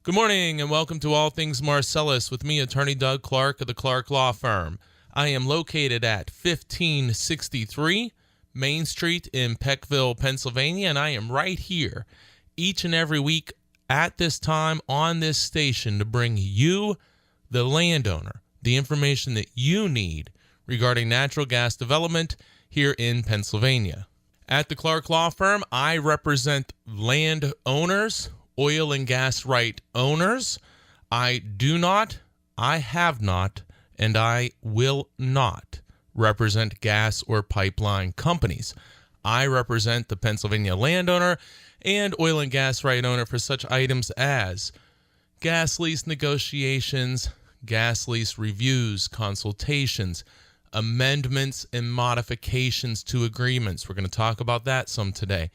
Good morning and welcome to All Things Marcellus with me, Attorney Doug Clark of the Clark Law Firm. I am located at 1563 Main Street in Peckville, Pennsylvania, and I am right here each and every week at this time on this station to bring you, the landowner, the information that you need regarding natural gas development here in Pennsylvania. At the Clark Law Firm, I represent landowners, oil and gas right owners. I have not, and I will not represent gas or pipeline companies. I represent the Pennsylvania landowner and oil and gas right owner for such items as gas lease negotiations, gas lease reviews, consultations, amendments and modifications to agreements. We're going to talk about that some today.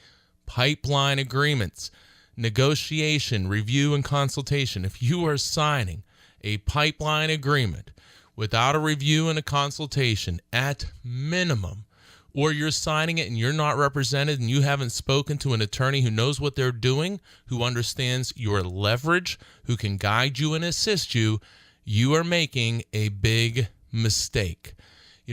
Pipeline agreements, negotiation, review, and consultation. If you are signing a pipeline agreement without a review and a consultation at minimum, or you're signing it and you're not represented and you haven't spoken to an attorney who knows what they're doing, who understands your leverage, who can guide you and assist you, you are making a big mistake.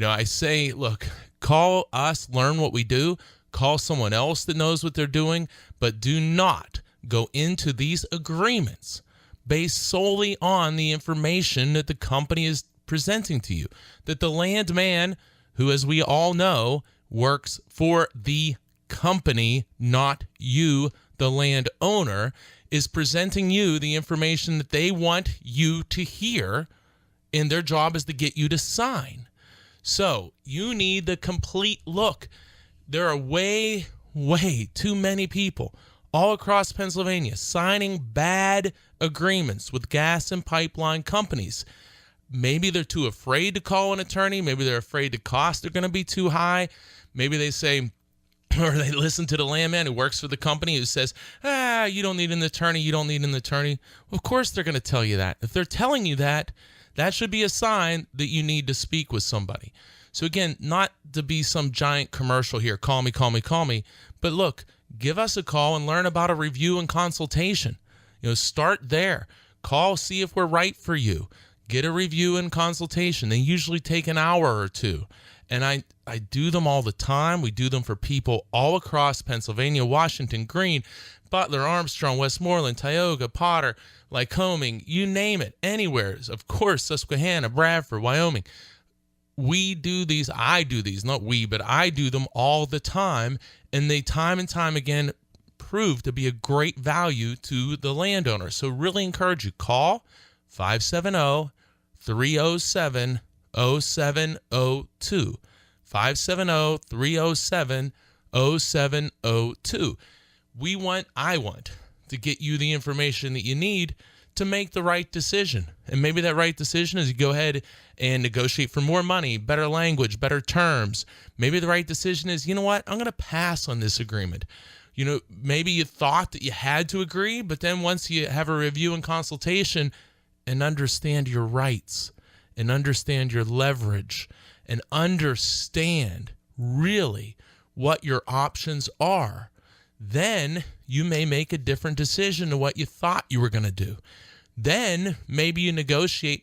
I say, look, call us, learn what we do, call someone else that knows what they're doing, but do not go into these agreements based solely on the information that the company is presenting to you, that the landman, who, as we all know, works for the company, not you, the landowner, is presenting you the information that they want you to hear, and their job is to get you to sign. So you need the complete look. There are way too many people all across Pennsylvania signing bad agreements with gas and pipeline companies. Maybe they're too afraid to call an attorney. Maybe they're afraid the costs are going to be too high. Maybe they say, or they listen to the landman who works for the company who says, you don't need an attorney, you don't need an attorney. Well, of course they're going to tell you that. If they're telling you that, that should be a sign that you need to speak with somebody. So again, not to be some giant commercial here, call me, but look, give us a call and learn about a review and consultation. Start there. Call, see if we're right for you. Get a review and consultation. They usually take an hour or two. And I do them all the time. We do them for people all across Pennsylvania, Washington, Greene, Butler, Armstrong, Westmoreland, Tioga, Potter, Lycoming, you name it, anywhere. Of course, Susquehanna, Bradford, Wyoming. We do these, I do these, not we, but I do them all the time, and they time and time again prove to be a great value to the landowner. So really encourage you, call 570-307-0702, 570-307-0702. I want to get you the information that you need to make the right decision. And maybe that right decision is you go ahead and negotiate for more money, better language, better terms. Maybe the right decision is, you know what, I'm going to pass on this agreement. Maybe you thought that you had to agree, but then once you have a review and consultation and understand your rights and understand your leverage and understand really what your options are, then you may make a different decision to what you thought you were going to do. Then maybe you negotiate,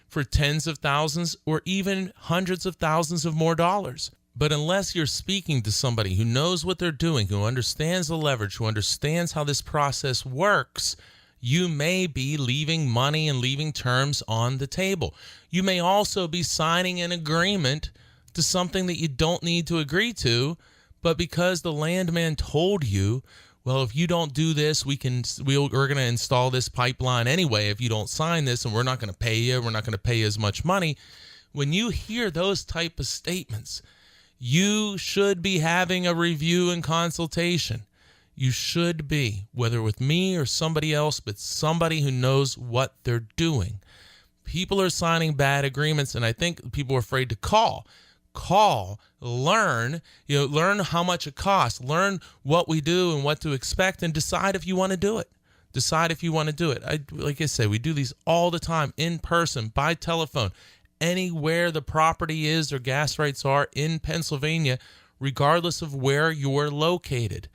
for tens of thousands or even hundreds of thousands of more dollars. But unless you're speaking to somebody who knows what they're doing, who understands the leverage, who understands how this process works, you may be leaving money and leaving terms on the table. You may also be signing an agreement to something that you don't need to agree to, but because the landman told you, well, if you don't do this, we're going to install this pipeline anyway if you don't sign this, and we're not going to pay you. We're not going to pay you as much money. When you hear those type of statements, you should be having a review and consultation. You should be, whether with me or somebody else, but somebody who knows what they're doing. People are signing bad agreements, and I think people are afraid to call, learn how much it costs, learn what we do and what to expect, and decide if you want to do it. Like I say, we do these all the time, in person, by telephone, anywhere the property is or gas rights are in Pennsylvania, regardless of where you're located.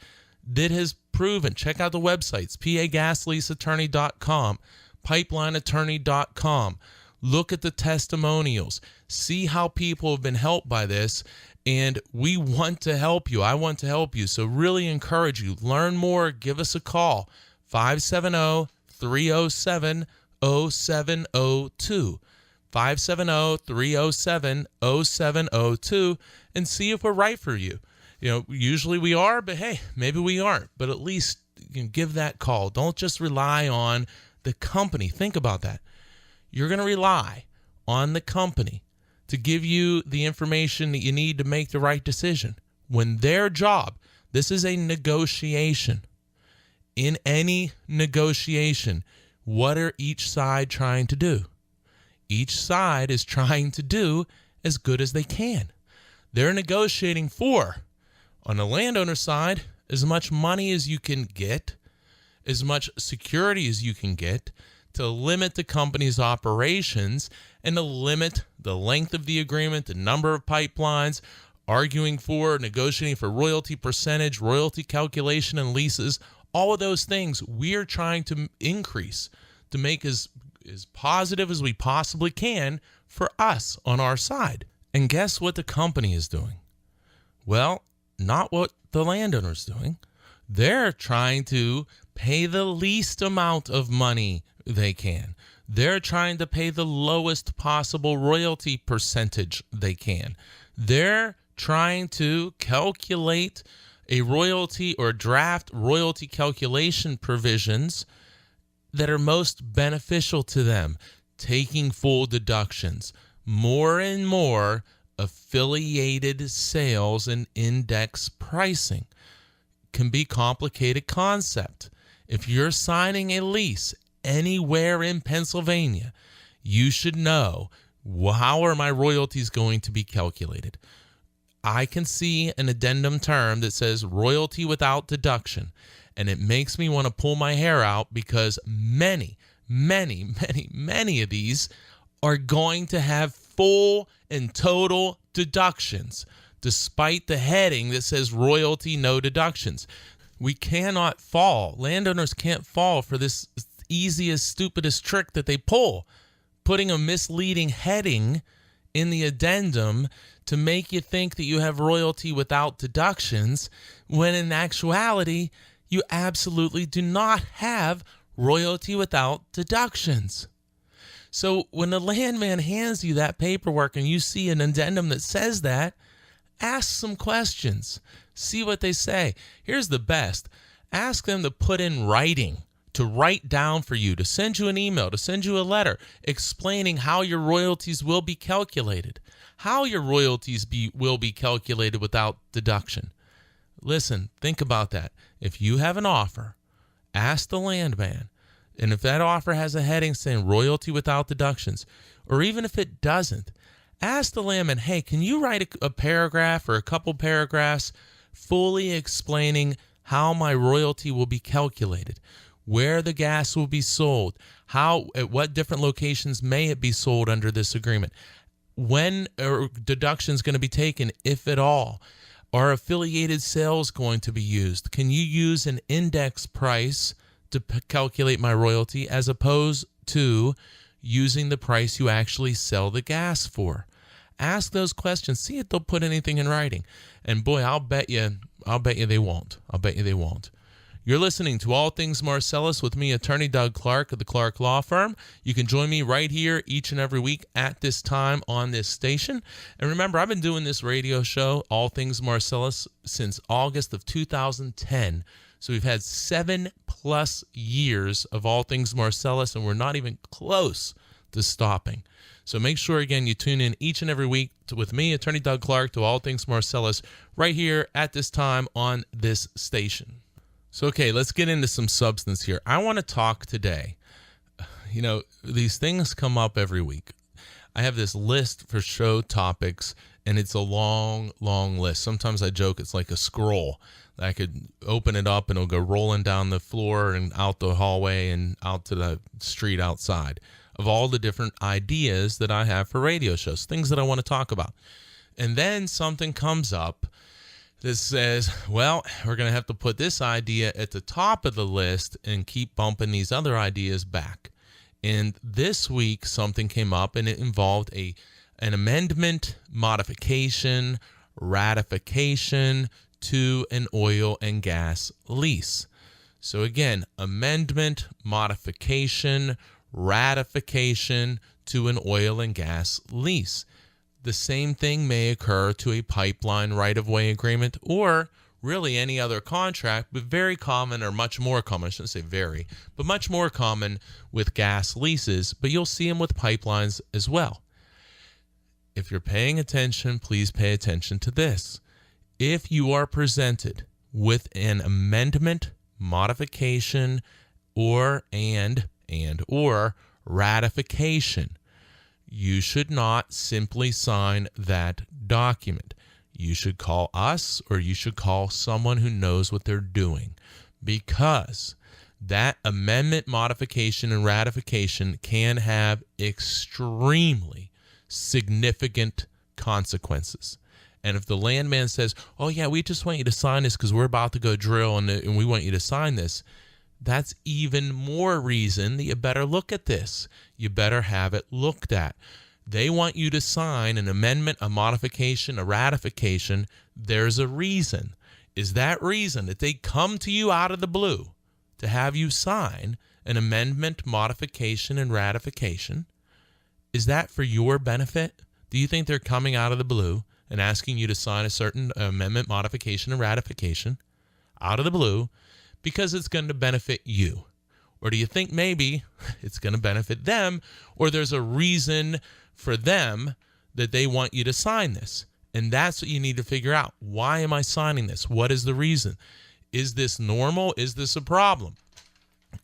that has proven. Check out the websites, pagasleaseattorney.com, pipelineattorney.com. Look at the testimonials. See how people have been helped by this. And we want to help you. I want to help you. So really encourage you. Learn more. Give us a call. 570-307-0702. 570-307-0702 and see if we're right for you. Usually we are, but hey, maybe we aren't. But at least you can give that call. Don't just rely on the company. Think about that. You're going to rely on the company to give you the information that you need to make the right decision. When their job, this is a negotiation. In any negotiation, what are each side trying to do? Each side is trying to do as good as they can. They're negotiating for, on the landowner side, as much money as you can get, as much security as you can get, to limit the company's operations and to limit the length of the agreement, the number of pipelines, arguing for, negotiating for royalty percentage, royalty calculation, and leases. All of those things we're trying to increase to make as positive as we possibly can for us on our side. And guess what the company is doing? Well, not what the landowner's doing. They're trying to pay the least amount of money they can. They're trying to pay the lowest possible royalty percentage they can. They're trying to calculate a royalty or draft royalty calculation provisions that are most beneficial to them, taking full deductions. More and more affiliated sales and index pricing can be a complicated concept. If you're signing a lease anywhere in Pennsylvania, you should know, how are my royalties going to be calculated? I can see an addendum term that says royalty without deduction, and it makes me want to pull my hair out because many of these are going to have full and total deductions, despite the heading that says royalty, no deductions. We cannot fall. Landowners can't fall for this easiest, stupidest trick that they pull, putting a misleading heading in the addendum to make you think that you have royalty without deductions, when in actuality, you absolutely do not have royalty without deductions. So when the landman hands you that paperwork and you see an addendum that says that, ask some questions. See what they say. Here's the best. Ask them to put in writing, to write down for you, to send you an email, to send you a letter explaining how your royalties will be calculated, how your royalties will be calculated without deduction. Listen, think about that. If you have an offer, ask the landman, and if that offer has a heading saying royalty without deductions, or even if it doesn't, ask the landman, hey, can you write a paragraph or a couple paragraphs fully explaining how my royalty will be calculated, where the gas will be sold, at what different locations may it be sold under this agreement, when are deductions going to be taken, if at all, are affiliated sales going to be used, can you use an index price to calculate my royalty as opposed to using the price you actually sell the gas for? Ask those questions. See if they'll put anything in writing. And boy, I'll bet you they won't. You're listening to All Things Marcellus with me, Attorney Doug Clark of the Clark Law Firm. You can join me right here each and every week at this time on this station. And remember, I've been doing this radio show, All Things Marcellus, since August of 2010. So we've had 7+ years of All Things Marcellus, and we're not even close to stopping. So make sure, again, you tune in each and every week with me, Attorney Doug Clark, to All Things Marcellus, right here at this time on this station. So, okay, let's get into some substance here. I want to talk today. These things come up every week. I have this list for show topics, and it's a long, long list. Sometimes I joke it's like a scroll. I could open it up, and it'll go rolling down the floor and out the hallway and out to the street outside of all the different ideas that I have for radio shows, things that I want to talk about. And then something comes up, This says, well, we're going to have to put this idea at the top of the list and keep bumping these other ideas back. And this week, something came up, and it involved an amendment, modification, ratification to an oil and gas lease. So again, amendment, modification, ratification to an oil and gas lease. The same thing may occur to a pipeline right-of-way agreement or really any other contract, but very common, or much more common, I shouldn't say very, but much more common with gas leases, but you'll see them with pipelines as well. If you're paying attention, please pay attention to this. If you are presented with an amendment, modification, or ratification, you should not simply sign that document. You should call us, or you should call someone who knows what they're doing, because that amendment, modification, and ratification can have extremely significant consequences. And if the landman says, oh yeah, we just want you to sign this because we're about to go drill and we want you to sign this, that's even more reason that you better look at this. You better have it looked at. They want you to sign an amendment, a modification, a ratification. There's a reason. Is that reason that they come to you out of the blue to have you sign an amendment, modification, and ratification? Is that for your benefit? Do you think they're coming out of the blue and asking you to sign a certain amendment, modification, and ratification out of the blue because it's going to benefit you? Or do you think maybe it's going to benefit them, or there's a reason for them that they want you to sign this? And that's what you need to figure out. Why am I signing this? What is the reason? Is this normal? Is this a problem?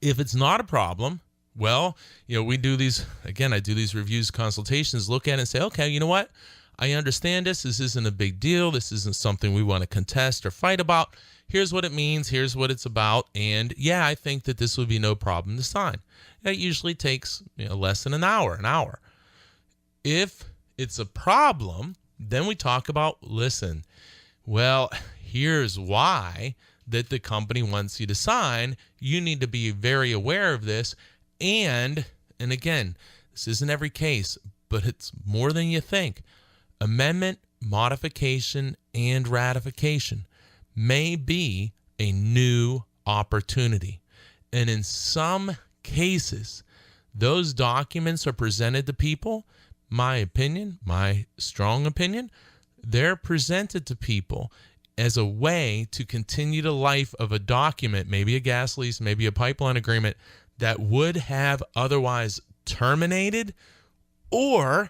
If it's not a problem, well, we do these, again, I do these reviews, consultations, look at it and say, okay, you know what? I understand this. This isn't a big deal. This isn't something we want to contest or fight about. Here's what it means. Here's what it's about. And yeah, I think that this would be no problem to sign. That usually takes less than an hour. If it's a problem, then we talk about, listen, well, here's why that the company wants you to sign. You need to be very aware of this. And again, this isn't every case, but it's more than you think. Amendment, modification, and ratification may be a new opportunity. And in some cases, those documents are presented to people, my opinion, my strong opinion, they're presented to people as a way to continue the life of a document, maybe a gas lease, maybe a pipeline agreement, that would have otherwise terminated or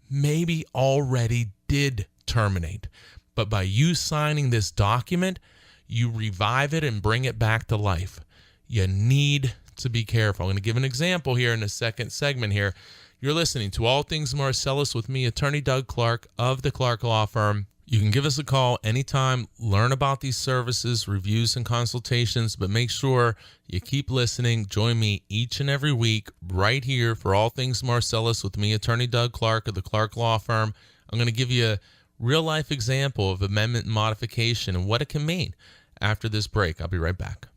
maybe already did terminate. But by you signing this document, you revive it and bring it back to life. You need to be careful. I'm going to give an example here in the second segment here. You're listening to All Things Marcellus with me, Attorney Doug Clark of the Clark Law Firm. You can give us a call anytime, learn about these services, reviews, and consultations, but make sure you keep listening. Join me each and every week right here for All Things Marcellus with me, Attorney Doug Clark of the Clark Law Firm. I'm going to give you a real-life example of amendment and modification and what it can mean after this break. I'll be right back.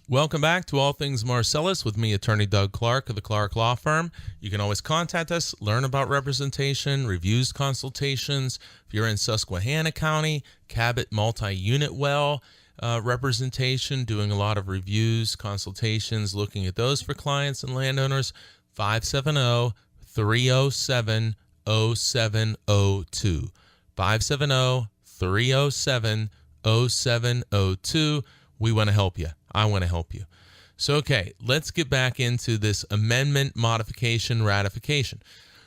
Welcome back to All Things Marcellus with me, Attorney Doug Clark of the Clark Law Firm. You can always contact us, learn about representation, reviews, consultations. If you're in Susquehanna County, Cabot multi-unit well representation, doing a lot of reviews, consultations, looking at those for clients and landowners, 570-307-0702. 570-307-0702. We want to help you. I want to help you. So, okay, let's get back into this amendment, modification, ratification.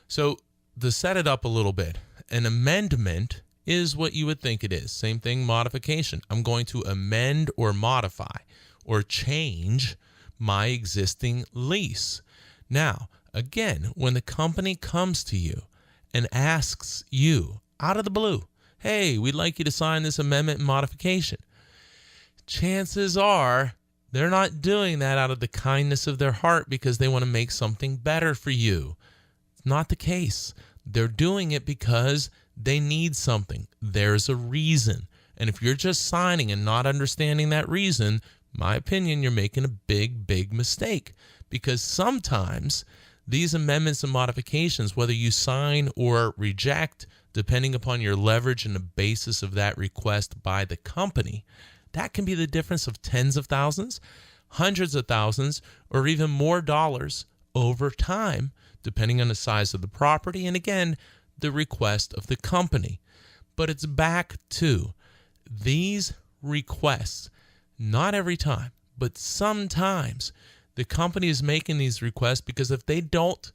So, to set it up a little bit, an amendment is what you would think it is. Same thing, modification. I'm going to amend or modify or change my existing lease. Now, again, when the company comes to you and asks you out of the blue, hey, we'd like you to sign this amendment and modification, chances are they're not doing that out of the kindness of their heart because they want to make something better for you. It's not the case. They're doing it because they need something. There's a reason. And if you're just signing and not understanding that reason, my opinion, you're making a big, big mistake, because sometimes these amendments and modifications, whether you sign or reject, depending upon your leverage and the basis of that request by the company, that can be the difference of tens of thousands, hundreds of thousands, or even more dollars over time, depending on the size of the property and, again, the request of the company. But it's back to these requests. Not every time, but sometimes the company is making these requests because if they don't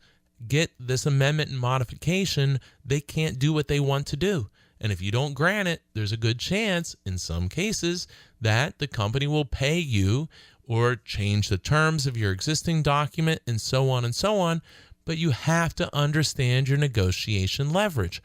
get this amendment and modification, they can't do what they want to do. And if you don't grant it, there's a good chance, in some cases, that the company will pay you or change the terms of your existing document and so on and so on. But you have to understand your negotiation leverage.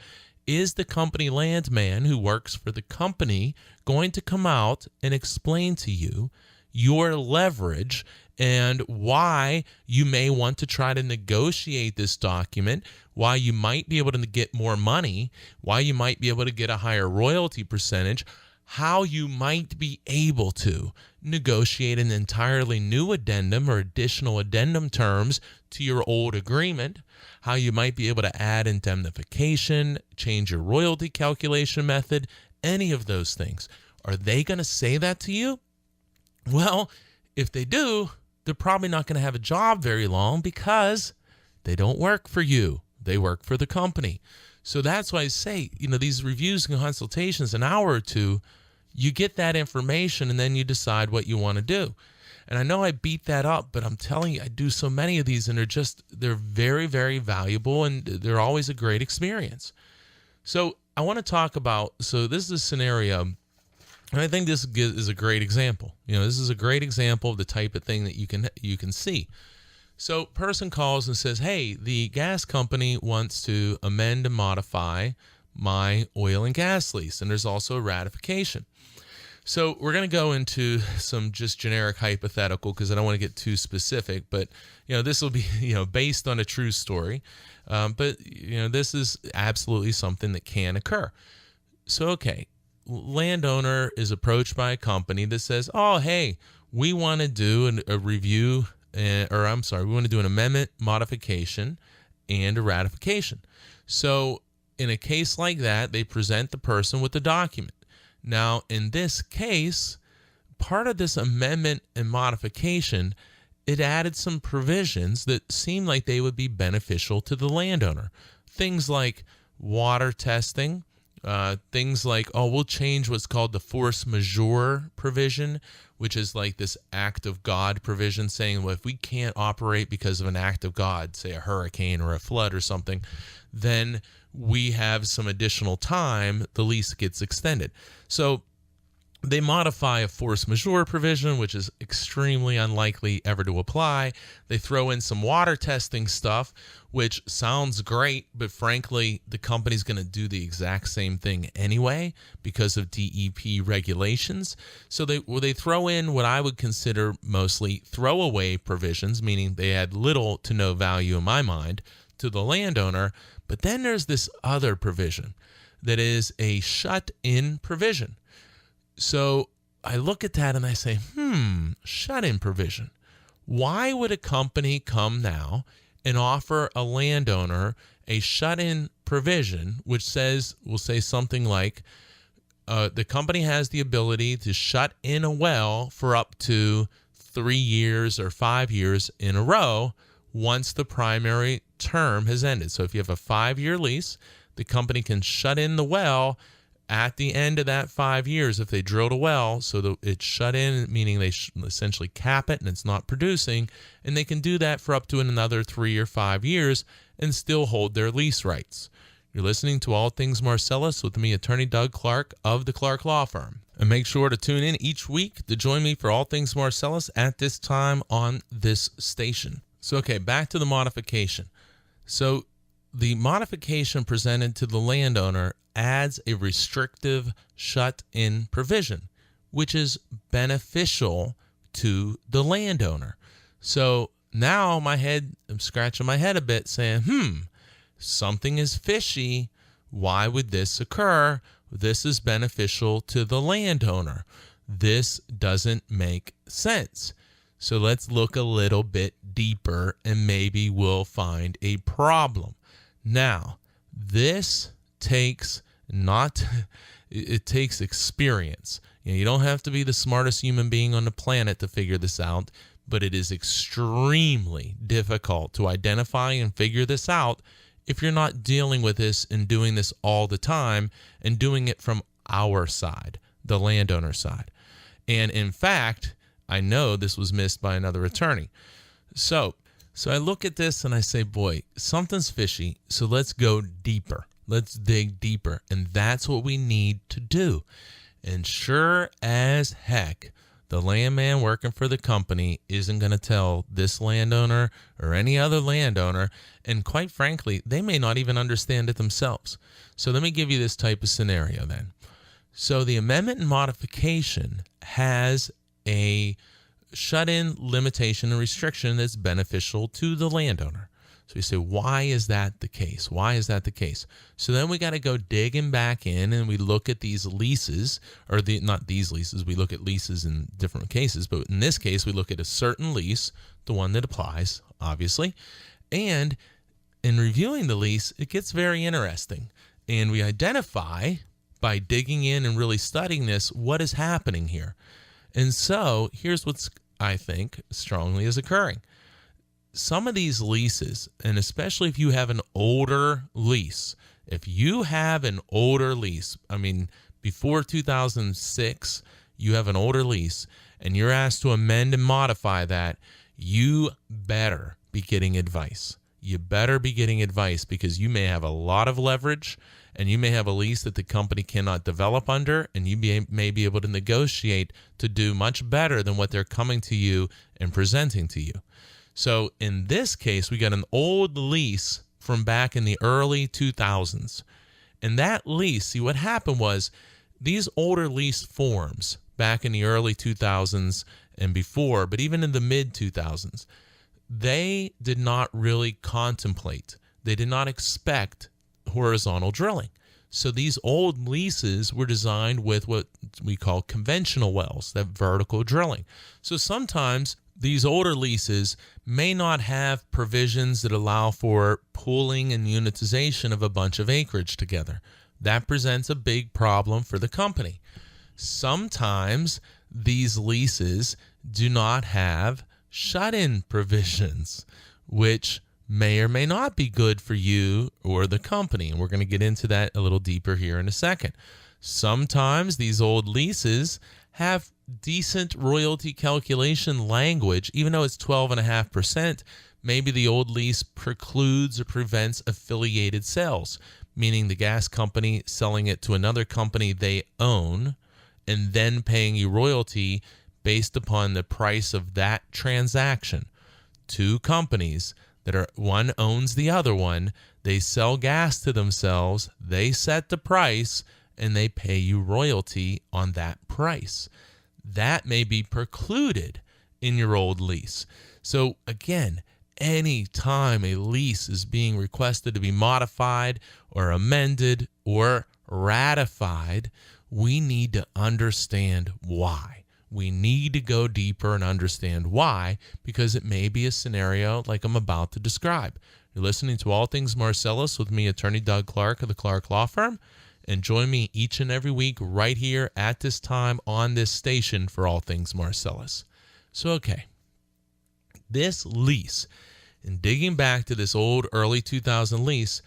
Is the company landman who works for the company going to come out and explain to you your leverage and why you may want to try to negotiate this document, why you might be able to get more money, why you might be able to get a higher royalty percentage, how you might be able to negotiate an entirely new addendum or additional addendum terms to your old agreement, how you might be able to add indemnification, change your royalty calculation method, any of those things. Are they going to say that to you? Well, if they do, they're probably not going to have a job very long because they don't work for you. They work for the company. So that's why I say, these reviews and consultations, an hour or two, you get that information and then you decide what you want to do. And I know I beat that up, but I'm telling you, I do so many of these and they're very, very valuable and they're always a great experience. So I want to talk about, so this is a scenario, and I think this is a great example. This is a great example of the type of thing that you can see. So person calls and says, hey, the gas company wants to amend and modify my oil and gas lease, and there's also a ratification. So we're going to go into some just generic hypothetical because I don't want to get too specific, but this will be based on a true story. But this is absolutely something that can occur. So okay, landowner is approached by a company that says, oh hey, we want to do a review, we want to do an amendment, modification, and a ratification. So in a case like that, they present the person with the document. Now, in this case, part of this amendment and modification, it added some provisions that seemed like they would be beneficial to the landowner. Things like water testing, things like, we'll change what's called the force majeure provision, which is like this act of God provision saying, well, if we can't operate because of an act of God, say a hurricane or a flood or something, then we have some additional time, the lease gets extended. So they modify a force majeure provision, which is extremely unlikely ever to apply. They throw in some water testing stuff, which sounds great, but frankly, the company's going to do the exact same thing anyway because of DEP regulations. So they throw in what I would consider mostly throwaway provisions, meaning they add little to no value in my mind to the landowner. But then there's this other provision that is a shut-in provision. So I look at that and I say, shut-in provision. Why would a company come now and offer a landowner a shut-in provision, which will say something like, the company has the ability to shut in a well for up to 3 years or 5 years in a row once the primary term has ended. So if you have a 5-year lease, the company can shut in the well at the end of that 5 years if they drilled a well, so that it's shut in, meaning they essentially cap it and it's not producing, and they can do that for up to another 3 or 5 years and still hold their lease rights. You're listening to All Things Marcellus with me, Attorney Doug Clark of the Clark Law Firm. And make sure to tune in each week to join me for All Things Marcellus at this time on this station. So, okay, back to the modification. So the modification presented to the landowner adds a restrictive shut-in provision, which is beneficial to the landowner. So now I'm scratching my head a bit saying, something is fishy. Why would this occur? this is beneficial to the landowner. This doesn't make sense. So let's look a little bit deeper and maybe we'll find a problem. Now, this takes it takes experience. You don't have to be the smartest human being on the planet to figure this out, but it is extremely difficult to identify and figure this out if you're not dealing with this and doing this all the time and doing it from our side, the landowner side. And in fact, I know this was missed by another attorney. So I look at this and I say, boy, something's fishy. So let's go deeper. Let's dig deeper. And that's what we need to do. And sure as heck, the landman working for the company isn't going to tell this landowner or any other landowner. And quite frankly, they may not even understand it themselves. So let me give you this type of scenario then. So the amendment and modification has a shut-in limitation and restriction that's beneficial to the landowner. So you say, why is that the case? Why is that the case? So then we got to go digging back in and we look at these leases, or not these leases, we look at leases in different cases, but in this case, we look at a certain lease, the one that applies, obviously. And in reviewing the lease, it gets very interesting. And we identify, by digging in and really studying this, what is happening here. And so here's what's, I think, strongly is occurring. Some of these leases, and especially if you have an older lease, I mean, before 2006, you have an older lease, and you're asked to amend and modify that, you better be getting advice. You better be getting advice because you may have a lot of leverage, and you may have a lease that the company cannot develop under, and you may be able to negotiate to do much better than what they're coming to you and presenting to you. So in this case, we got an old lease from back in the early 2000s. And that lease, see what happened was these older lease forms back in the early 2000s and before, but even in the mid 2000s, they did not really contemplate. They did not expect horizontal drilling. So these old leases were designed with what we call conventional wells, that vertical drilling. So sometimes these older leases may not have provisions that allow for pooling and unitization of a bunch of acreage together. That presents a big problem for the company. Sometimes these leases do not have shut-in provisions, which may or may not be good for you or the company. And we're going to get into that a little deeper here in a second. Sometimes these old leases have decent royalty calculation language, even though it's 12.5%, maybe the old lease precludes or prevents affiliated sales, meaning the gas company selling it to another company they own and then paying you royalty based upon the price of that transaction. Two companies that are, one owns the other one, they sell gas to themselves, they set the price, and they pay you royalty on that price. That may be precluded in your old lease. So again, any time a lease is being requested to be modified or amended or ratified, we need to understand why. We need to go deeper and understand why, because it may be a scenario like I'm about to describe. You're listening to All Things Marcellus with me, Attorney Doug Clark of the Clark Law Firm. And join me each and every week right here at this time on this station for All Things Marcellus. So, okay, this lease, and digging back to this old early 2000 lease,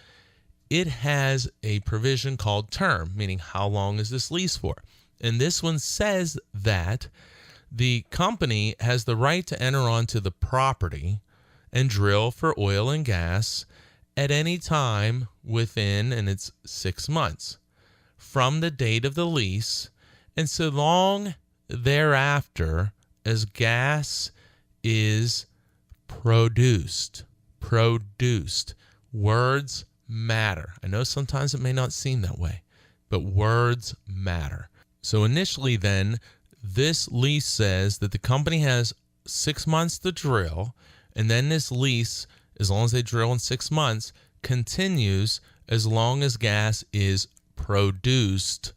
it has a provision called term, meaning how long is this lease for? And this one says that the company has the right to enter onto the property and drill for oil and gas at any time within, and it's 6 months, from the date of the lease, and so long thereafter as gas is produced. Words matter. I know sometimes it may not seem that way, but words matter. So initially then, this lease says that the company has 6 months to drill, and then this lease, as long as they drill in 6 months, continues as long as gas is produced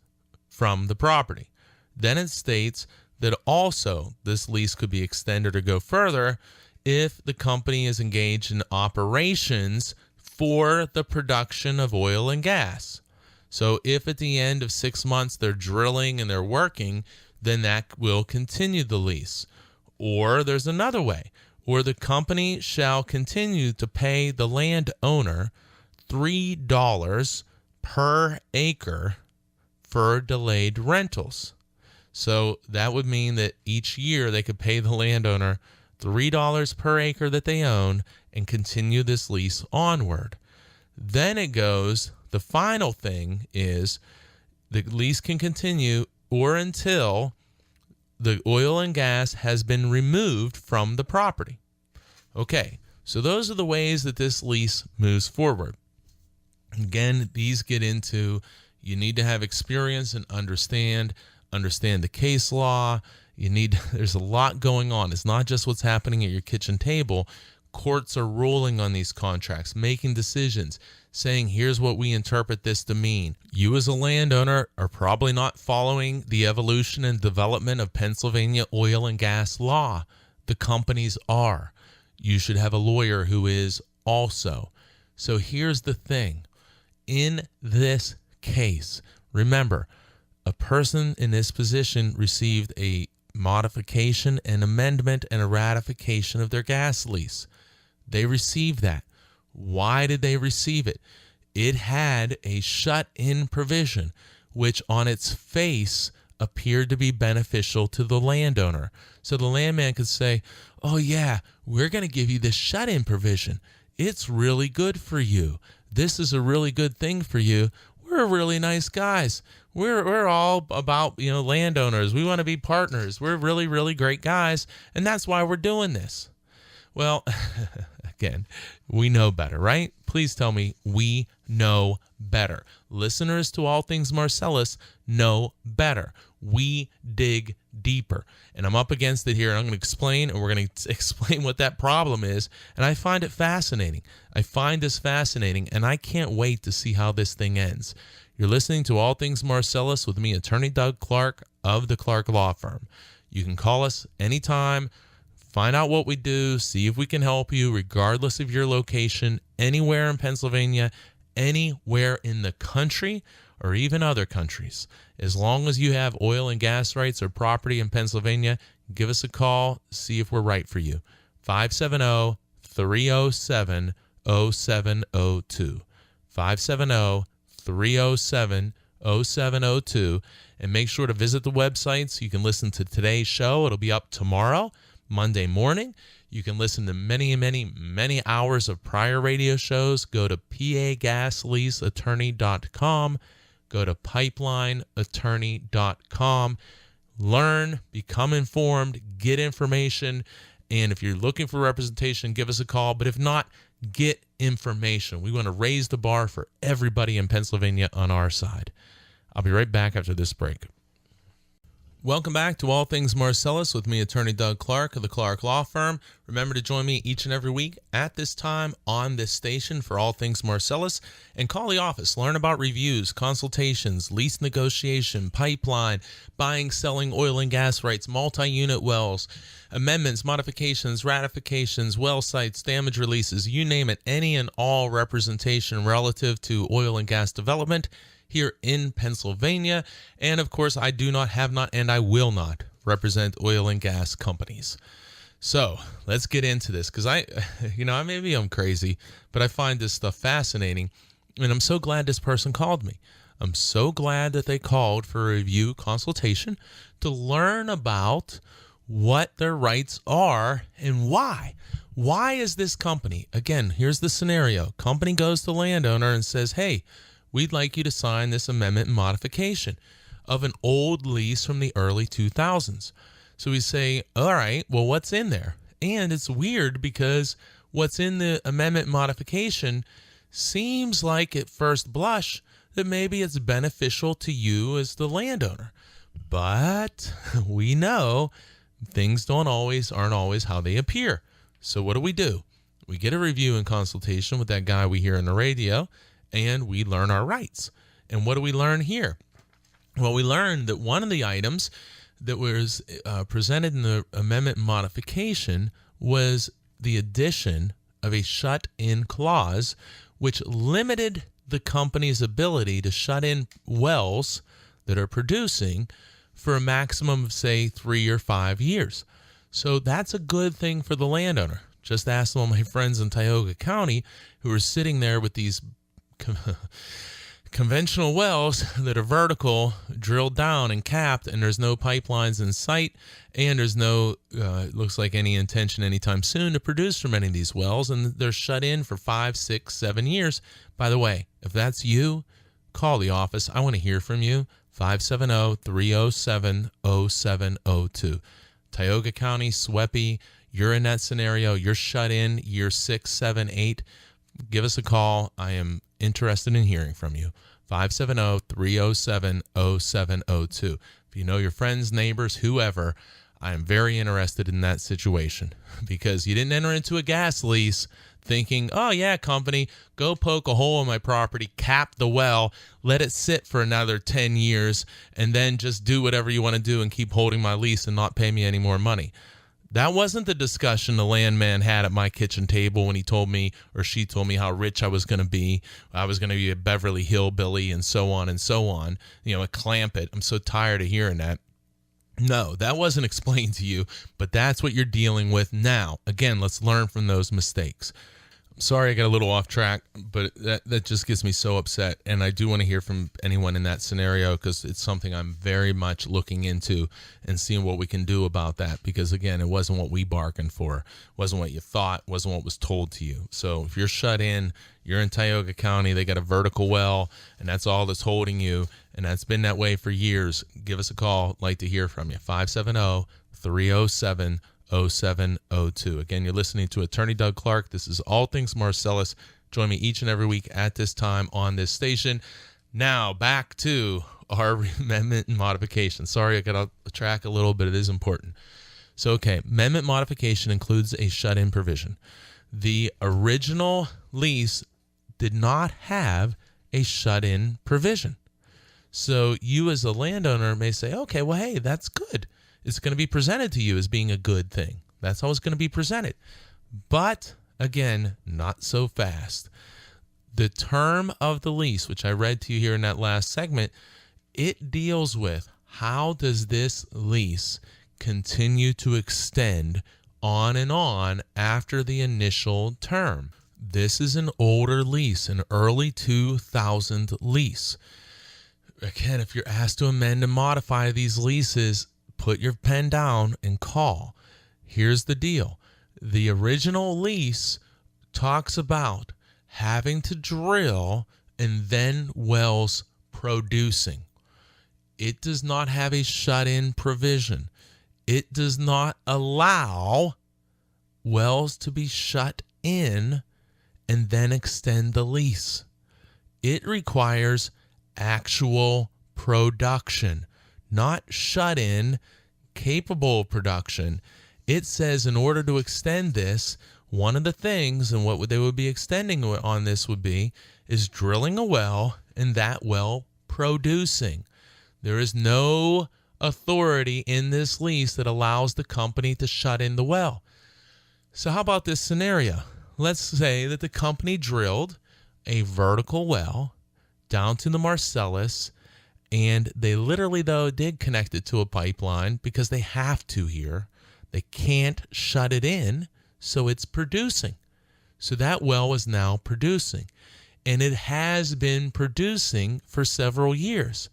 from the property. Then it states that also this lease could be extended or go further if the company is engaged in operations for the production of oil and gas. So if at the end of 6 months they're drilling and they're working, then that will continue the lease. Or there's another way, or the company shall continue to pay the landowner $3 per acre for delayed rentals. So that would mean that each year they could pay the landowner $3 per acre that they own and continue this lease onward. Then it goes, the final thing is the lease can continue or until the oil and gas has been removed from the property. Okay, so those are the ways that this lease moves forward. Again, these get into, you need to have experience and understand the case law. There's a lot going on. It's not just what's happening at your kitchen table. Courts are ruling on these contracts, making decisions, saying, here's what we interpret this to mean. You as a landowner are probably not following the evolution and development of Pennsylvania oil and gas law. The companies are. You should have a lawyer who is also. So here's the thing. In this case, remember, a person in this position received a modification, an amendment, and a ratification of their gas lease. They received that. Why did they receive it? It had a shut-in provision, which on its face appeared to be beneficial to the landowner. So the landman could say, oh yeah, we're going to give you this shut-in provision. It's really good for you. This is a really good thing for you. We're really nice guys. We're all about, landowners. We want to be partners. We're really, really great guys, and that's why we're doing this. Well, again, we know better, right? Please tell me we know better. Listeners to All Things Marcellus know better. We dig deeper. And I'm up against it here, and I'm going to explain, and we're going to explain what that problem is. And I find it fascinating. I find this fascinating, and I can't wait to see how this thing ends. You're listening to All Things Marcellus with me, Attorney Doug Clark of the Clark Law Firm. You can call us anytime, find out what we do, see if we can help you, regardless of your location, anywhere in Pennsylvania, anywhere in the country, or even other countries. As long as you have oil and gas rights or property in Pennsylvania, give us a call, see if we're right for you. 570-307-0702. 570-307-0702. And make sure to visit the website so you can listen to today's show. It'll be up tomorrow, Monday morning. You can listen to many, many, many hours of prior radio shows. Go to pagasleaseattorney.com. Go to pipelineattorney.com. Learn, become informed, get information. And if you're looking for representation, give us a call. But if not, get information. We want to raise the bar for everybody in Pennsylvania on our side. I'll be right back after this break. Welcome back to All Things Marcellus with me, Attorney Doug Clark of the Clark Law Firm. Remember to join me each and every week at this time on this station for All Things Marcellus, and call the office. Learn about reviews, consultations, lease negotiation, pipeline, buying, selling oil and gas rights, multi-unit wells, amendments, modifications, ratifications, well sites, damage releases, you name it, any and all representation relative to oil and gas development here in Pennsylvania. And of course, I do not, have not, and I will not represent oil and gas companies. So let's get into this, because maybe I'm crazy, but I find this stuff fascinating. And I'm so glad this person called me. I'm so glad that they called for a review consultation to learn about what their rights are and why. Why is this company, again, here's the scenario. Company goes to landowner and says, hey, we'd like you to sign this amendment and modification of an old lease from the early 2000s. So we say, all right, well, what's in there? And it's weird because what's in the amendment modification seems like at first blush that maybe it's beneficial to you as the landowner. But we know things aren't always how they appear. So what do? We get a review and consultation with that guy we hear on the radio, and we learn our rights. And what do we learn here? Well, we learned that one of the items that was presented in the amendment modification was the addition of a shut-in clause, which limited the company's ability to shut in wells that are producing for a maximum of, say, 3 or 5 years. So that's a good thing for the landowner. Just ask some of my friends in Tioga County who are sitting there with these conventional wells that are vertical, drilled down and capped, and there's no pipelines in sight, and there's no, looks like any intention anytime soon to produce from any of these wells, and they're shut in for 5, 6, 7 years. By the way, if that's you, call the office. I want to hear from you. 570-307-0702. Tioga County, SWEPI, you're in that scenario. You're shut in year 6, 7, 8. Give us a call. I am interested in hearing from you. 570-307-0702. If you know your friends, neighbors, whoever, I am very interested in that situation because you didn't enter into a gas lease thinking, oh, yeah, company, go poke a hole in my property, cap the well, let it sit for another 10 years, and then just do whatever you want to do and keep holding my lease and not pay me any more money. That wasn't the discussion the landman had at my kitchen table when he told me, or she told me, how rich I was going to be. I was going to be a Beverly Hillbilly and so on and so on. You know, a Clampett. I'm so tired of hearing that. No, that wasn't explained to you, but that's what you're dealing with now. Again, let's learn from those mistakes. Sorry I got a little off track, but that just gets me so upset. And I do want to hear from anyone in that scenario because it's something I'm very much looking into and seeing what we can do about that. Because, again, it wasn't what we bargained for. It wasn't what you thought. It wasn't what was told to you. So if you're shut in, you're in Tioga County, they got a vertical well, and that's all that's holding you, and that's been that way for years, give us a call. I'd like to hear from you. 570-307-0702. Again, you're listening to Attorney Doug Clark. This is All Things Marcellus. Join me each and every week at this time on this station. Now, back to our amendment and modification. Sorry, I got off track a little bit. It is important. So, okay, amendment modification includes a shut-in provision. The original lease did not have a shut-in provision. So you as a landowner may say, okay, well, hey, that's good. It's going to be presented to you as being a good thing. That's how it's going to be presented. But, again, not so fast. The term of the lease, which I read to you here in that last segment, it deals with how does this lease continue to extend on and on after the initial term. This is an older lease, an early 2000 lease. Again, if you're asked to amend and modify these leases, put your pen down and call. Here's the deal. The original lease talks about having to drill and then wells producing. It does not have a shut-in provision. It does not allow wells to be shut in and then extend the lease. It requires actual production, not shut in, capable of production. It says in order to extend this, one of the things, and what they would be extending on this would be, is drilling a well and that well producing. There is no authority in this lease that allows the company to shut in the well. So how about this scenario? Let's say that the company drilled a vertical well down to the Marcellus, and they literally, though, did connect it to a pipeline because they have to here. They can't shut it in, so it's producing. So that well is now producing, and it has been producing for several years,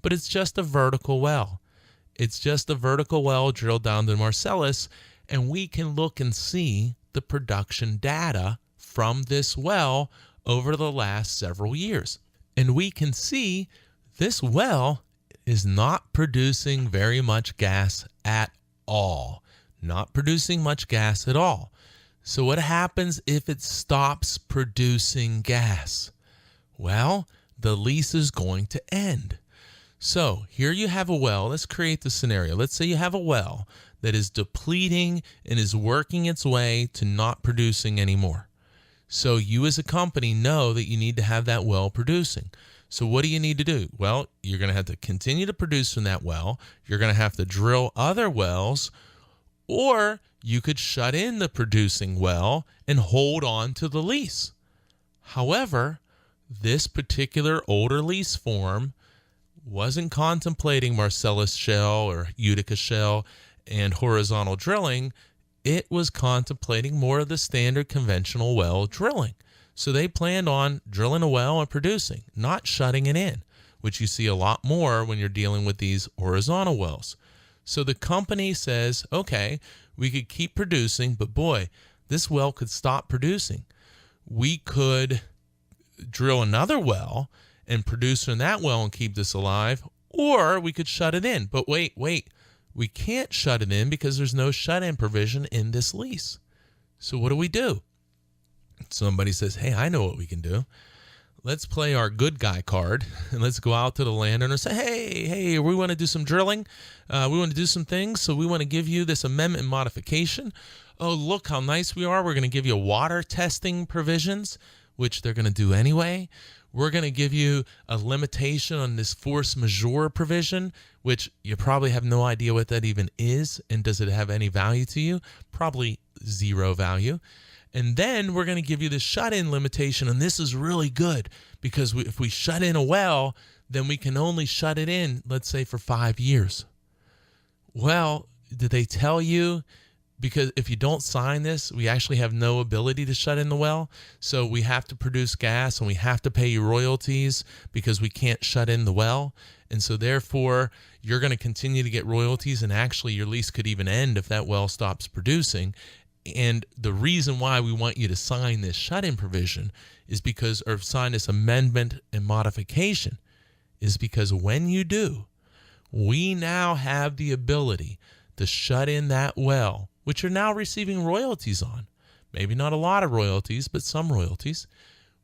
but it's just a vertical well. It's just a vertical well drilled down to the Marcellus, and we can look and see the production data from this well over the last several years. And we can see this well is not producing very much gas at all. Not producing much gas at all. So what happens if it stops producing gas? Well, the lease is going to end. So here you have a well. Let's create the scenario. Let's say you have a well that is depleting and is working its way to not producing anymore. So you as a company know that you need to have that well producing. So what do you need to do? Well, you're going to have to continue to produce from that well. You're going to have to drill other wells, or you could shut in the producing well and hold on to the lease. However, this particular older lease form wasn't contemplating Marcellus shale or Utica shale and horizontal drilling. It was contemplating more of the standard conventional well drilling. So they planned on drilling a well and producing, not shutting it in, which you see a lot more when you're dealing with these horizontal wells. So the company says, okay, we could keep producing, but boy, this well could stop producing. We could drill another well and produce from that well and keep this alive, or we could shut it in. But wait, we can't shut it in because there's no shut-in provision in this lease. So what do? Somebody says, hey, I know what we can do. Let's play our good guy card, and let's go out to the landowner and say, hey, we want to do some drilling. We want to do some things, so we want to give you this amendment modification. Oh, look how nice we are. We're going to give you water testing provisions, which they're going to do anyway. We're going to give you a limitation on this force majeure provision, which you probably have no idea what that even is, and does it have any value to you? Probably zero value. And then we're going to give you this shut-in limitation, and this is really good because if we shut in a well, then we can only shut it in, let's say, for 5 years. Well, did they tell you? Because if you don't sign this, we actually have no ability to shut in the well. So we have to produce gas and we have to pay you royalties because we can't shut in the well. And so therefore, you're going to continue to get royalties, and actually your lease could even end if that well stops producing. And the reason why we want you to sign this shut-in provision is because, or sign this amendment and modification, is because when you do, we now have the ability to shut in that well, which you're now receiving royalties on. Maybe not a lot of royalties, but some royalties.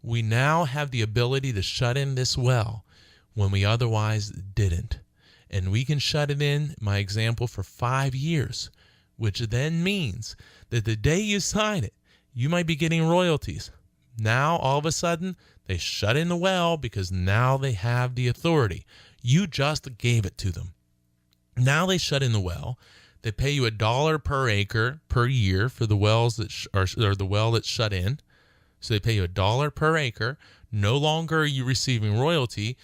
We now have the ability to shut in this well when we otherwise didn't. And we can shut it in, my example, for 5 years, which then means that the day you sign it, you might be getting royalties. Now, all of a sudden, they shut in the well because now they have the authority. You just gave it to them. Now they shut in the well. They pay you $1 per acre per year for the wells that or the well that's shut in. So they pay you $1 per acre. No longer are you receiving royalty.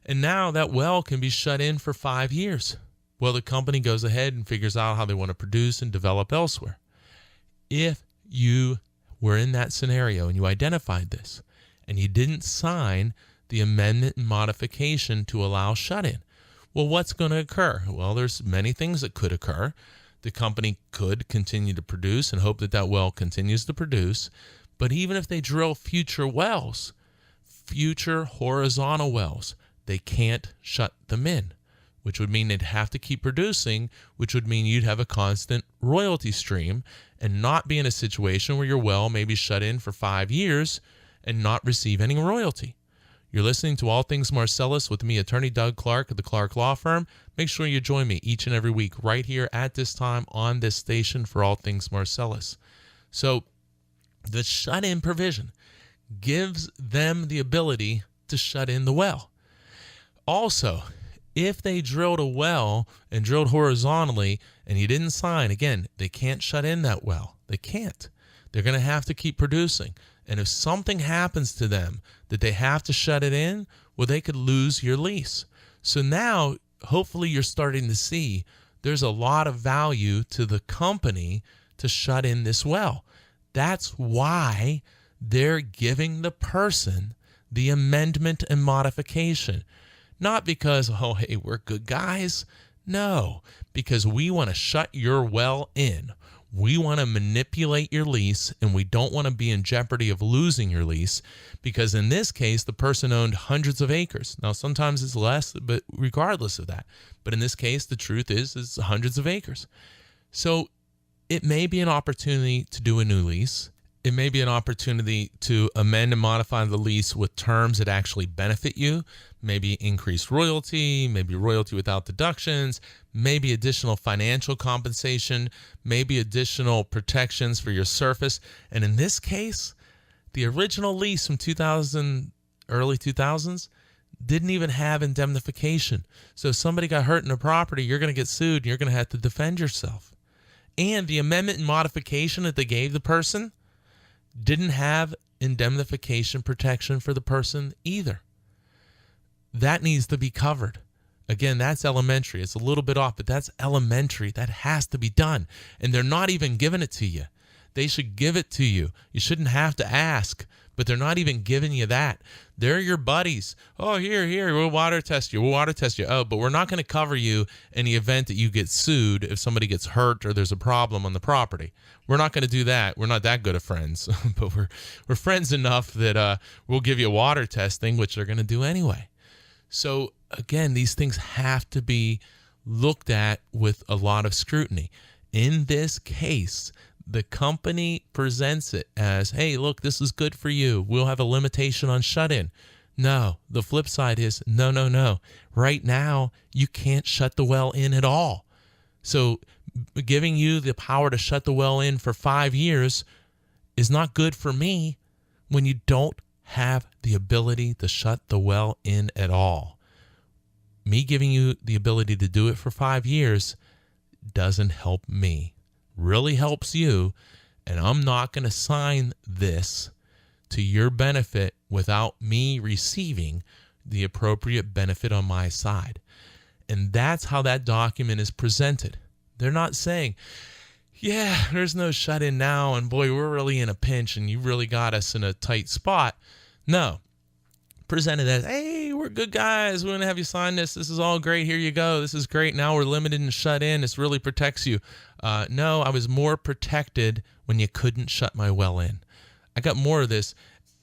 And now that well can be shut in for 5 years. Well, the company goes ahead and figures out how they want to produce and develop elsewhere. If you were in that scenario and you identified this and you didn't sign the amendment and modification to allow shut-in, well, what's going to occur? Well, there's many things that could occur. The company could continue to produce and hope that that well continues to produce. But even if they drill future wells, future horizontal wells, they can't shut them in, which would mean they'd have to keep producing, which would mean you'd have a constant royalty stream and not be in a situation where your well may be shut in for 5 years and not receive any royalty. You're listening to All Things Marcellus with me, attorney Doug Clark of the Clark Law Firm. Make sure you join me each and every week right here at this time on this station for All Things Marcellus. So the shut-in provision gives them the ability to shut in the well. Also, if they drilled a well and drilled horizontally and you didn't sign, again, they can't shut in that well. They can't. They're going to have to keep producing. And if something happens to them that they have to shut it in, well, they could lose your lease. So now, hopefully you're starting to see there's a lot of value to the company to shut in this well. That's why they're giving the person the amendment and modification. Not because, oh, hey, we're good guys. No, because we want to shut your well in. We want to manipulate your lease, and we don't want to be in jeopardy of losing your lease because in this case, the person owned hundreds of acres. Now, sometimes it's less, but regardless of that. But in this case, the truth is it's hundreds of acres. So it may be an opportunity to do a new lease. It may be an opportunity to amend and modify the lease with terms that actually benefit you, maybe increased royalty, maybe royalty without deductions, maybe additional financial compensation, maybe additional protections for your surface. And in this case, the original lease from early 2000s, didn't even have indemnification. So if somebody got hurt in a property, you're going to get sued and you're going to have to defend yourself. And the amendment and modification that they gave the person didn't have indemnification protection for the person either. That needs to be covered. Again, that's elementary. It's a little bit off, but that's elementary. That has to be done. And they're not even giving it to you. They should give it to you. You shouldn't have to ask, but they're not even giving you that. They're your buddies. Oh, here, we'll water test you. Oh, but we're not going to cover you in the event that you get sued if somebody gets hurt or there's a problem on the property. We're not going to do that. We're not that good of friends, but we're friends enough that we'll give you water testing, which they're going to do anyway. So again, these things have to be looked at with a lot of scrutiny. In this case, the company presents it as, hey, look, this is good for you. We'll have a limitation on shut-in. No, the flip side is no. Right now, you can't shut the well in at all. So giving you the power to shut the well in for 5 years is not good for me when you don't have the ability to shut the well in at all. Me giving you the ability to do it for 5 years doesn't help me. Really helps you, and I'm not going to sign this to your benefit without me receiving the appropriate benefit on my side. And that's how that document is presented. They're not saying, yeah, there's no shut-in now, and boy, we're really in a pinch, and you really got us in a tight spot. No. Presented as, hey, we're good guys. We're going to have you sign this. This is all great. Here you go. This is great. Now we're limited and shut in. This really protects you. No, I was more protected when you couldn't shut my well in. I got more of this.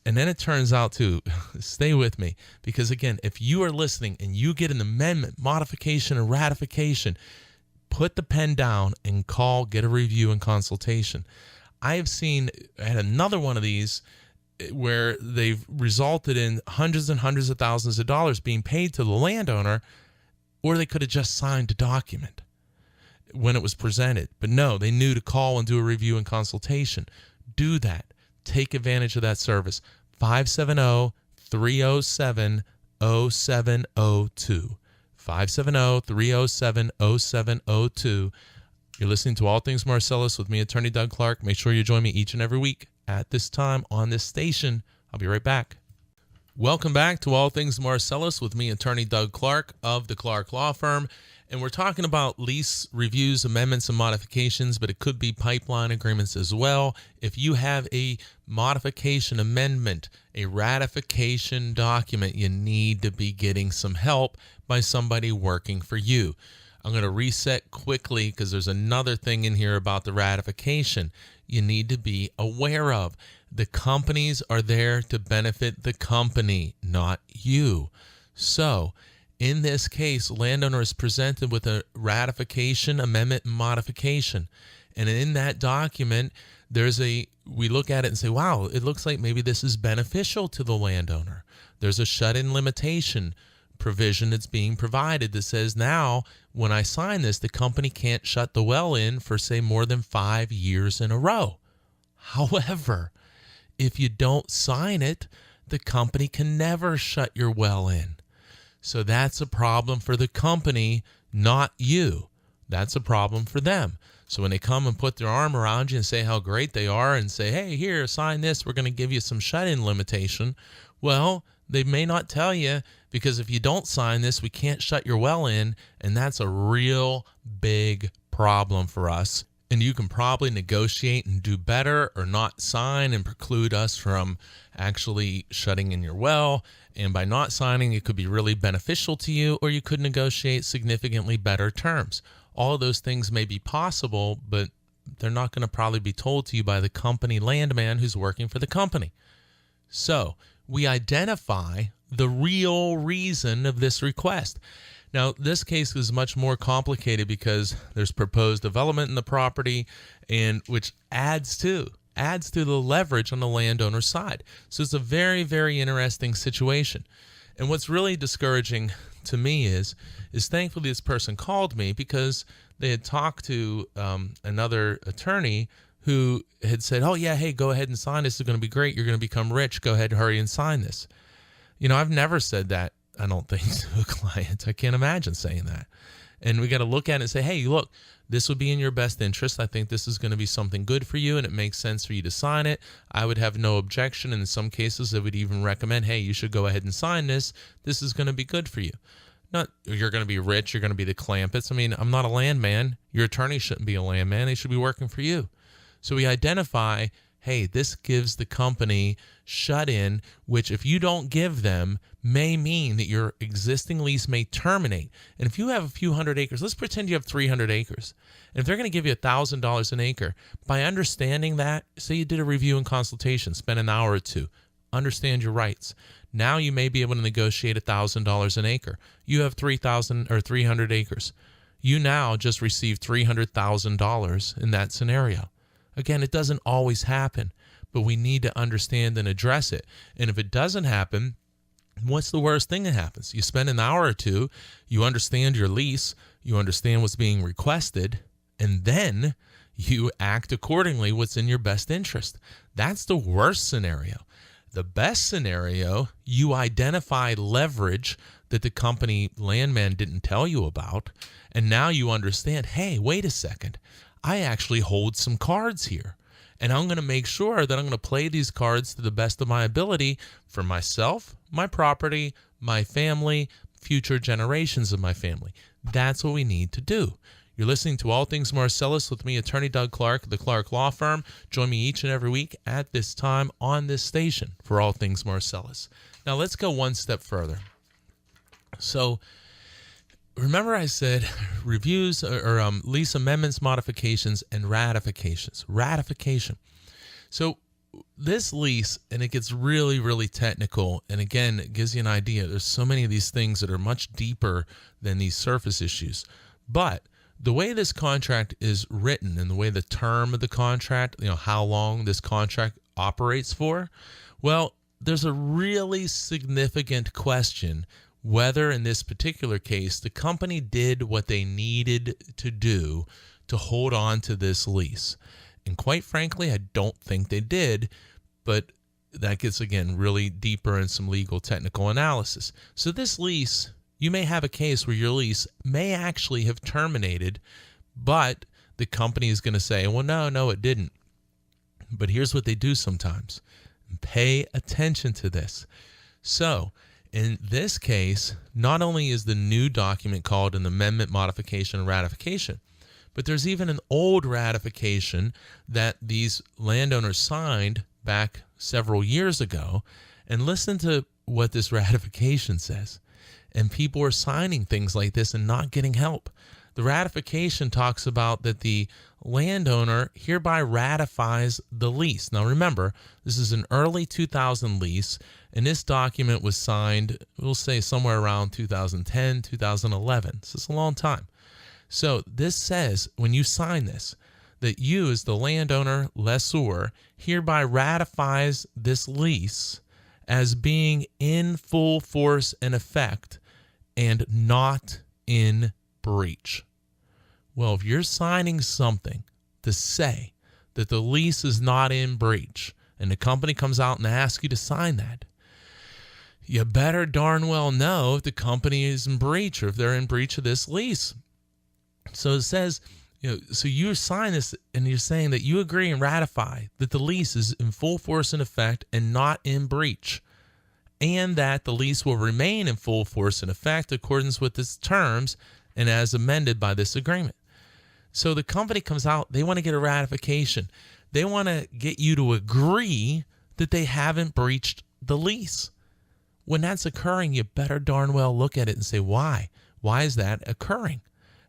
And then it turns out to, stay with me, because again, if you are listening and you get an amendment, modification, or ratification, put the pen down and get a review and consultation. I had another one of these where they've resulted in hundreds and hundreds of thousands of dollars being paid to the landowner, or they could have just signed a document when it was presented. But no, they knew to call and do a review and consultation. Do that. Take advantage of that service. 570-307-0702. 570-307-0702. You're listening to All Things Marcellus with me, Attorney Doug Clark. Make sure you join me each and every week at this time on this station. I'll be right back. Welcome back to All Things Marcellus with me, Attorney Doug Clark of the Clark Law Firm. And we're talking about lease reviews, amendments, and modifications, but it could be pipeline agreements as well. If you have a modification, amendment, a ratification document, you need to be getting some help by somebody working for you. I'm going to reset quickly because there's another thing in here about the ratification you need to be aware of. The companies are there to benefit the company, not you. So in this case, landowner is presented with a ratification, amendment, and modification. And in that document, we look at it and say, wow, it looks like maybe this is beneficial to the landowner. There's a shut-in limitation provision that's being provided that says now when I sign this, the company can't shut the well in for, say, more than 5 years in a row. However, if you don't sign it, the company can never shut your well in. So that's a problem for the company, not you. That's a problem for them. So when they come and put their arm around you and say how great they are and say, hey, here, sign this, we're going to give you some shut-in limitation. Well, they may not tell you, because if you don't sign this, we can't shut your well in, and that's a real big problem for us. And you can probably negotiate and do better or not sign and preclude us from actually shutting in your well. And by not signing, it could be really beneficial to you, or you could negotiate significantly better terms. All of those things may be possible, but they're not going to probably be told to you by the company landman who's working for the company. So we identify the real reason of this request. Now, this case is much more complicated because there's proposed development in the property, and which adds to the leverage on the landowner's side. So it's a very, very interesting situation. And what's really discouraging to me is thankfully this person called me because they had talked to another attorney who had said, oh, yeah, hey, go ahead and sign this. It's going to be great. You're going to become rich. Go ahead, hurry and sign this. You know, I've never said that I don't think to a client. I can't imagine saying that. And we got to look at it and say, hey, look, this would be in your best interest. I think this is going to be something good for you, and it makes sense for you to sign it. I would have no objection. In some cases, I would even recommend, hey, you should go ahead and sign this. This is going to be good for you. Not you're going to be rich, you're going to be the Clampetts. I mean, I'm not a landman. Your attorney shouldn't be a landman. They should be working for you. So we identify, hey, this gives the company shut-in, which if you don't give them may mean that your existing lease may terminate. And if you have a few hundred acres, let's pretend you have 300 acres. And if they're going to give you $1,000 an acre, by understanding that, say you did a review and consultation, spend an hour or two, understand your rights. Now you may be able to negotiate $1,000 an acre. You have 3,000 or 300 acres. You now just received $300,000 in that scenario. Again, it doesn't always happen, but we need to understand and address it. And if it doesn't happen, what's the worst thing that happens? You spend an hour or two, you understand your lease, you understand what's being requested, and then you act accordingly what's in your best interest. That's the worst scenario. The best scenario, you identify leverage that the company landman didn't tell you about, and now you understand, hey, wait a second. I actually hold some cards here, and I'm going to make sure that I'm going to play these cards to the best of my ability for myself, my property, my family, future generations of my family. That's what we need to do. You're listening to All Things Marcellus with me, Attorney Doug Clark of the Clark Law Firm. Join me each and every week at this time on this station for All Things Marcellus. Now let's go one step further. So remember I said reviews or lease amendments, modifications, and ratifications. Ratification. So this lease, and it gets really, really technical, and again, it gives you an idea. There's so many of these things that are much deeper than these surface issues. But the way this contract is written and the way the term of the contract, how long this contract operates for, well, there's a really significant question whether in this particular case the company did what they needed to do to hold on to this lease. And quite frankly, I don't think they did, but that gets, again, really deeper in some legal technical analysis. So this lease, you may have a case where your lease may actually have terminated, but the company is going to say, well, no, it didn't. But here's what they do sometimes. Pay attention to this. So in this case, not only is the new document called an amendment, modification, and ratification, but there's even an old ratification that these landowners signed back several years ago. And listen to what this ratification says. And people are signing things like this and not getting help. The ratification talks about that the landowner hereby ratifies the lease. Now remember, this is an early 2000 lease, and this document was signed, we'll say somewhere around 2010, 2011. So it's a long time. So this says, when you sign this, that you as the landowner, lessor, hereby ratifies this lease as being in full force and effect and not in breach. Well, if you're signing something to say that the lease is not in breach and the company comes out and asks you to sign that, you better darn well know if the company is in breach or if they're in breach of this lease. So it says, so you sign this and you're saying that you agree and ratify that the lease is in full force and effect and not in breach, and that the lease will remain in full force and effect in accordance with its terms and as amended by this agreement. So the company comes out, they want to get a ratification. They want to get you to agree that they haven't breached the lease. When that's occurring, you better darn well look at it and say, why? Why is that occurring?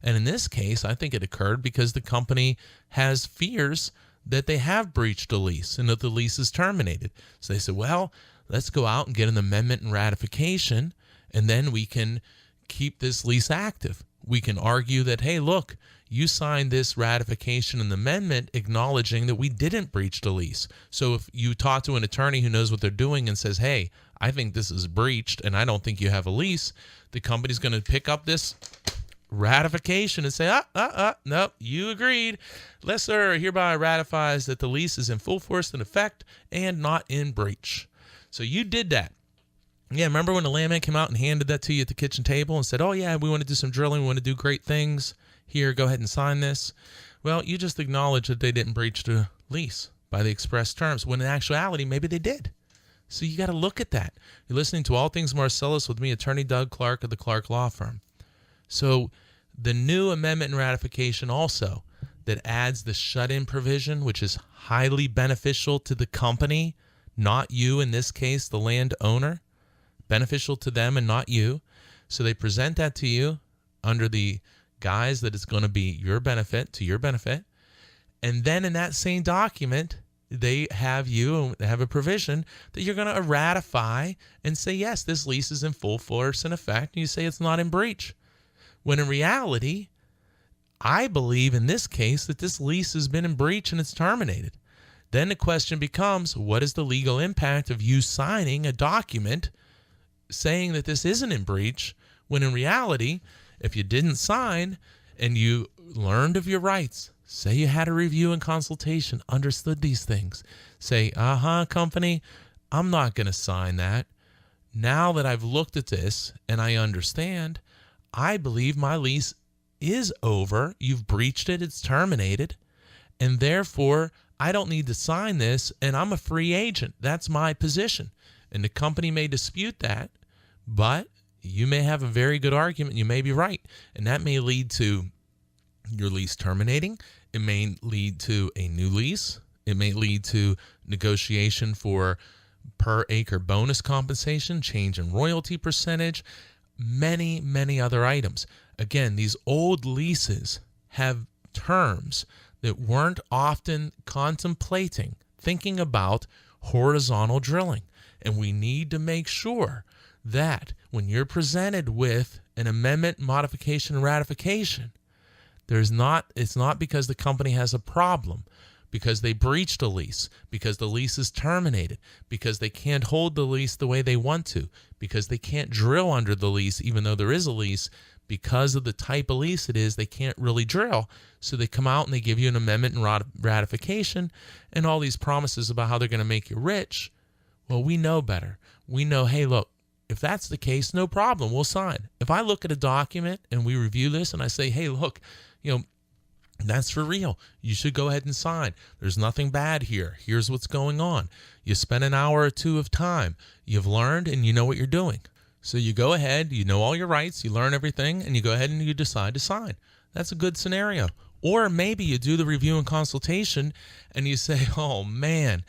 And in this case, I think it occurred because the company has fears that they have breached a lease and that the lease is terminated. So they said, well, let's go out and get an amendment and ratification, and then we can keep this lease active. We can argue that, hey, look, you signed this ratification and amendment acknowledging that we didn't breach the lease. So if you talk to an attorney who knows what they're doing and says, hey, I think this is breached and I don't think you have a lease, the company's going to pick up this ratification and say, no, you agreed. Lessor hereby ratifies that the lease is in full force and effect and not in breach. So you did that. Yeah, remember when the landman came out and handed that to you at the kitchen table and said, oh, yeah, we want to do some drilling. We want to do great things. Here, go ahead and sign this. Well, you just acknowledged that they didn't breach the lease by the express terms, when in actuality, maybe they did. So you got to look at that. You're listening to All Things Marcellus with me, Attorney Doug Clark of the Clark Law Firm. So the new amendment and ratification also that adds the shut-in provision, which is highly beneficial to the company, not you in this case, the landowner, beneficial to them and not you. So they present that to you under the guise that it's going to be your benefit, to your benefit. And then in that same document, they have a provision that you're going to ratify and say, yes, this lease is in full force and effect. And you say it's not in breach. When in reality, I believe in this case that this lease has been in breach and it's terminated. Then the question becomes, what is the legal impact of you signing a document saying that this isn't in breach, when in reality, if you didn't sign and you learned of your rights, say you had a review and consultation, understood these things, say, company, I'm not going to sign that. Now that I've looked at this and I understand, I believe my lease is over. You've breached it. It's terminated. And therefore, I don't need to sign this, and I'm a free agent. That's my position. And the company may dispute that, but you may have a very good argument. You may be right. And that may lead to your lease terminating. It may lead to a new lease. It may lead to negotiation for per acre bonus compensation, change in royalty percentage, many, many other items. Again, these old leases have terms that weren't often thinking about horizontal drilling. And we need to make sure that when you're presented with an amendment, modification, and ratification, it's not because the company has a problem, because they breached a lease, because the lease is terminated, because they can't hold the lease the way they want to, because they can't drill under the lease even though there is a lease. Because of the type of lease it is, they can't really drill. So they come out and they give you an amendment and ratification and all these promises about how they're going to make you rich. Well, we know better. We know, hey, look, if that's the case, no problem, we'll sign. If I look at a document and we review this and I say, hey, look, that's for real. You should go ahead and sign. There's nothing bad here. Here's what's going on. You spend an hour or two of time. You've learned and you know what you're doing. So you go ahead, you know all your rights, you learn everything, and you go ahead and you decide to sign. That's a good scenario. Or maybe you do the review and consultation and you say, oh man,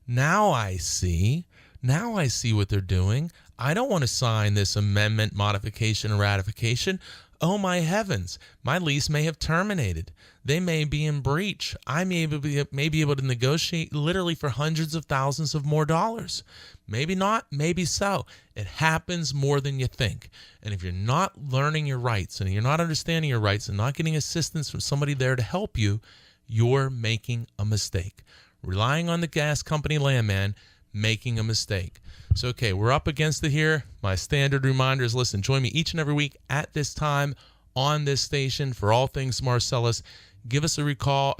now I see what they're doing. I don't want to sign this amendment, modification, and ratification. Oh my heavens, my lease may have terminated. They may be in breach. I may be able to negotiate literally for hundreds of thousands of more dollars. Maybe not, maybe so. It happens more than you think. And if you're not learning your rights and you're not understanding your rights and not getting assistance from somebody there to help you, you're making a mistake. Relying on the gas company landman, making a mistake. So, okay, we're up against it here. My standard reminder is, listen, join me each and every week at this time on this station for All Things Marcellus. Give us a call,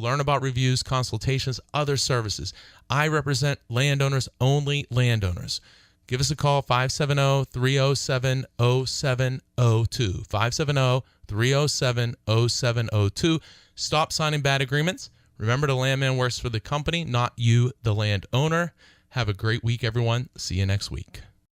learn about reviews, consultations, other services. I represent landowners, only landowners. Give us a call, 570-307-0702, 570-307-0702. Stop signing bad agreements. Remember, the landman works for the company, not you, the landowner. Have a great week, everyone. See you next week.